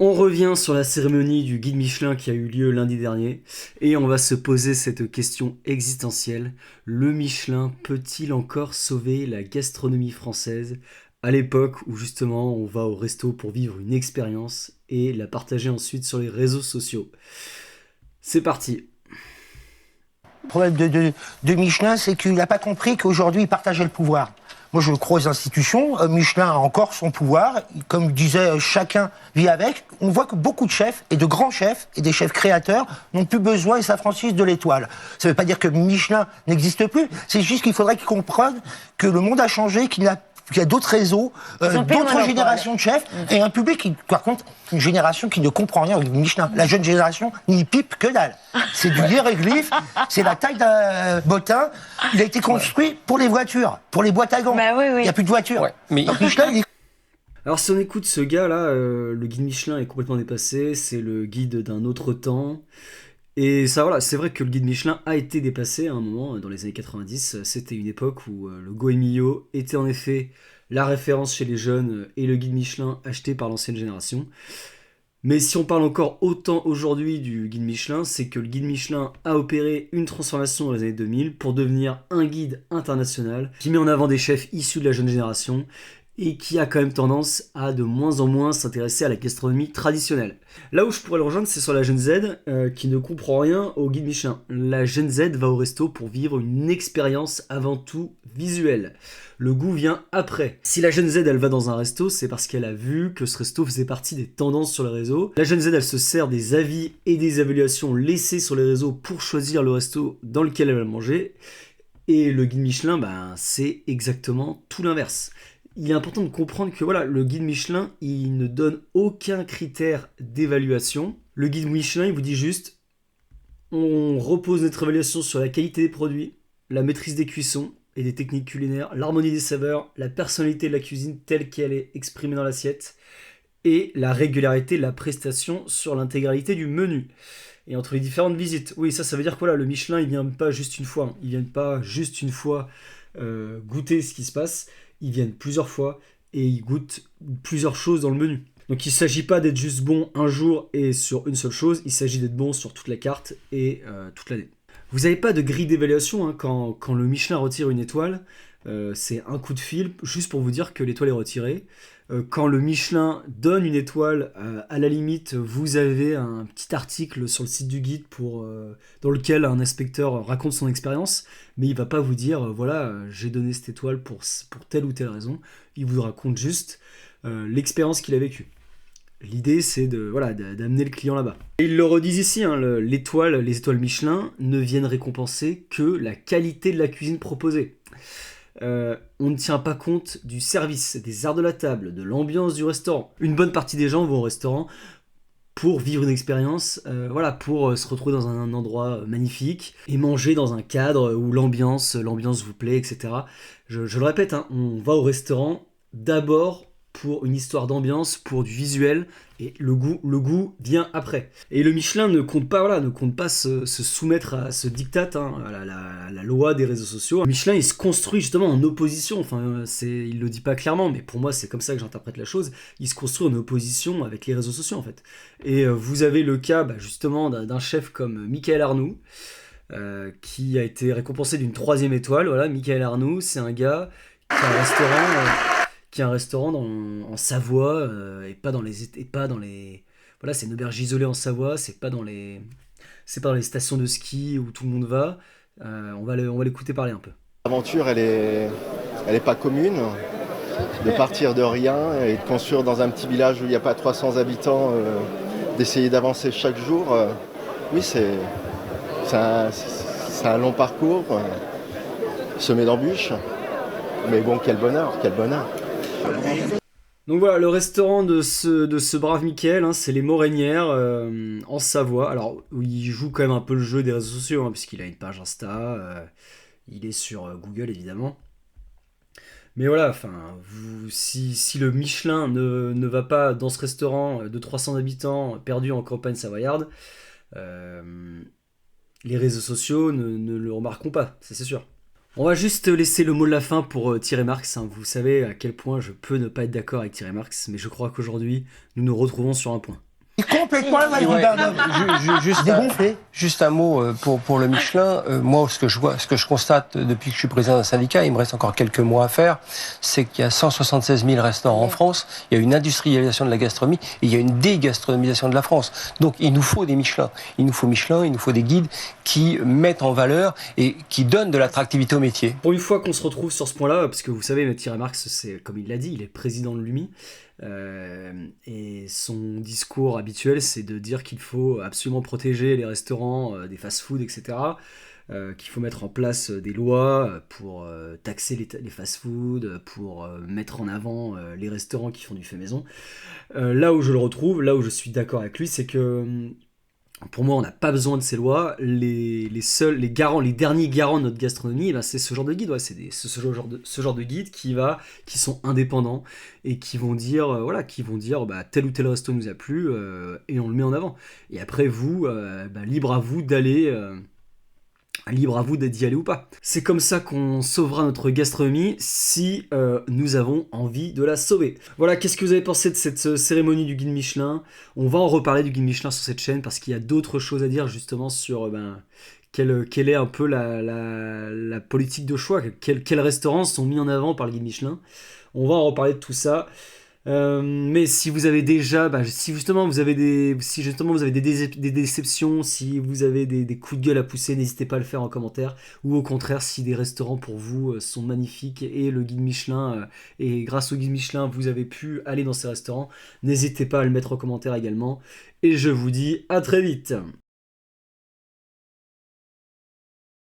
On revient sur la cérémonie du guide Michelin qui a eu lieu lundi dernier et on va se poser cette question existentielle. Le Michelin peut-il encore sauver la gastronomie française à l'époque où justement on va au resto pour vivre une expérience et la partager ensuite sur les réseaux sociaux? C'est parti. Le problème de Michelin, c'est qu'il n'a pas compris qu'aujourd'hui, il partageait le pouvoir. Moi, je crois aux institutions. Michelin a encore son pouvoir. Comme disait, chacun vit avec. On voit que beaucoup de chefs, et de grands chefs, et des chefs créateurs, n'ont plus besoin et s'affranchissent de l'étoile. Ça ne veut pas dire que Michelin n'existe plus. C'est juste qu'il faudrait qu'ils comprennent que le monde a changé, qu'il y a d'autres réseaux, d'autres générations de chefs, et un public qui, par contre, une génération qui ne comprend rien au Michelin. La jeune génération n'y pipe que dalle. C'est du hiéroglyphe, c'est la taille d'un bottin. Il a été construit pour les voitures, pour les boîtes à gants. Bah oui, oui. Il n'y a plus de voitures. Ouais, mais Donc Michelin, il est... Alors si on écoute ce gars là, le guide Michelin est complètement dépassé, c'est le guide d'un autre temps. Et ça voilà, c'est vrai que le guide Michelin a été dépassé à un moment dans les années 90. C'était une époque où le Goemio était en effet la référence chez les jeunes et le guide Michelin acheté par l'ancienne génération. Mais si on parle encore autant aujourd'hui du guide Michelin, c'est que le guide Michelin a opéré une transformation dans les années 2000 pour devenir un guide international qui met en avant des chefs issus de la jeune génération et qui a quand même tendance à de moins en moins s'intéresser à la gastronomie traditionnelle. Là où je pourrais le rejoindre, c'est sur la Gen Z qui ne comprend rien au guide Michelin. La Gen Z va au resto pour vivre une expérience avant tout visuelle. Le goût vient après. Si la Gen Z elle va dans un resto, c'est parce qu'elle a vu que ce resto faisait partie des tendances sur les réseaux. La Gen Z elle se sert des avis et des évaluations laissées sur les réseaux pour choisir le resto dans lequel elle va manger. Et le guide Michelin, c'est exactement tout l'inverse. Il est important de comprendre que voilà, le guide Michelin, il ne donne aucun critère d'évaluation. Le guide Michelin, il vous dit juste, on repose notre évaluation sur la qualité des produits, la maîtrise des cuissons et des techniques culinaires, l'harmonie des saveurs, la personnalité de la cuisine telle qu'elle est exprimée dans l'assiette, et la régularité de la prestation sur l'intégralité du menu. Et entre les différentes visites. Oui, ça veut dire que voilà, le Michelin, il vient pas juste une fois. Il vient pas juste une fois goûter ce qui se passe. Ils viennent plusieurs fois et ils goûtent plusieurs choses dans le menu. Donc il ne s'agit pas d'être juste bon un jour et sur une seule chose, il s'agit d'être bon sur toute la carte et toute l'année. Vous n'avez pas de grille d'évaluation quand le Michelin retire une étoile, c'est un coup de fil juste pour vous dire que l'étoile est retirée. Quand le Michelin donne une étoile, à la limite, vous avez un petit article sur le site du guide dans lequel un inspecteur raconte son expérience, mais il ne va pas vous dire, voilà, j'ai donné cette étoile pour telle ou telle raison. Il vous raconte juste l'expérience qu'il a vécue. L'idée, c'est d'amener le client là-bas. Et ils le redisent ici, les étoiles Michelin ne viennent récompenser que la qualité de la cuisine proposée. On ne tient pas compte du service, des arts de la table, de l'ambiance du restaurant. Une bonne partie des gens vont au restaurant pour vivre une expérience, pour se retrouver dans un endroit magnifique et manger dans un cadre où l'ambiance vous plaît, etc. Je le répète, on va au restaurant d'abord pour une histoire d'ambiance, pour du visuel, et le goût vient après. Et le Michelin ne compte pas se soumettre à ce diktat, à la loi des réseaux sociaux. Le Michelin, il se construit justement en opposition, il le dit pas clairement, mais pour moi c'est comme ça que j'interprète la chose, il se construit en opposition avec les réseaux sociaux en fait. Et vous avez le cas justement d'un chef comme Michael Arnoux, qui a été récompensé d'une 3e étoile. Voilà, Michael Arnoux, c'est un gars qui a un restaurant en Savoie et pas dans les voilà, c'est une auberge isolée en Savoie, c'est pas dans les stations de ski où tout le monde va. On va l'écouter parler un peu. L'aventure, elle est pas commune. De partir de rien et de construire dans un petit village où il n'y a pas 300 habitants, d'essayer d'avancer chaque jour. Oui, c'est un long parcours, semé d'embûches. Mais bon, quel bonheur, quel bonheur. Donc voilà, le restaurant de ce brave Mickaël, c'est les Morinières en Savoie. Alors, il joue quand même un peu le jeu des réseaux sociaux, puisqu'il a une page Insta, il est sur Google évidemment. Mais voilà, si le Michelin ne va pas dans ce restaurant de 300 habitants perdu en campagne savoyarde, les réseaux sociaux ne le remarqueront pas, ça c'est sûr. On va juste laisser le mot de la fin pour Thierry Marx. Hein. Vous savez à quel point je peux ne pas être d'accord avec Thierry Marx, mais je crois qu'aujourd'hui, nous nous retrouvons sur un point. Il est complètement le Ouais, Bardov. juste un mot pour le Michelin. Moi, ce que je constate depuis que je suis président d'un syndicat, il me reste encore quelques mois à faire, c'est qu'il y a 176 000 restaurants en France, il y a une industrialisation de la gastronomie et il y a une dégastronomisation de la France. Donc il nous faut des Michelin. Il nous faut Michelin, il nous faut des guides qui mettent en valeur et qui donnent de l'attractivité au métier. Pour une fois qu'on se retrouve sur ce point-là, parce que vous savez, Thierry Marx, c'est comme il l'a dit, il est président de l'UMI. Et son discours habituel, c'est de dire qu'il faut absolument protéger les restaurants des fast-food, etc. Qu'il faut mettre en place des lois pour taxer les fast-food, pour mettre en avant les restaurants qui font du fait maison. Là où je le retrouve, là où je suis d'accord avec lui, c'est que pour moi, on n'a pas besoin de ces lois. Les derniers garants de notre gastronomie, ben, c'est ce genre de guide. Ouais, c'est ce genre de guide qui sont indépendants et qui vont dire, bah, tel ou tel resto nous a plu et on le met en avant. Et après, vous, bah, libre à vous d'y aller ou pas. C'est comme ça qu'on sauvera notre gastronomie si nous avons envie de la sauver. Voilà, qu'est-ce que vous avez pensé de cette cérémonie du guide Michelin ? On va en reparler du guide Michelin sur cette chaîne parce qu'il y a d'autres choses à dire justement sur quelle est un peu la politique de choix, quels restaurants sont mis en avant par le guide Michelin. On va en reparler de tout ça. Mais si vous avez déjà, si justement vous avez des déceptions, si vous avez des coups de gueule à pousser, n'hésitez pas à le faire en commentaire. Ou au contraire, si des restaurants pour vous sont magnifiques et le guide Michelin et grâce au guide Michelin vous avez pu aller dans ces restaurants, n'hésitez pas à le mettre en commentaire également. Et je vous dis à très vite.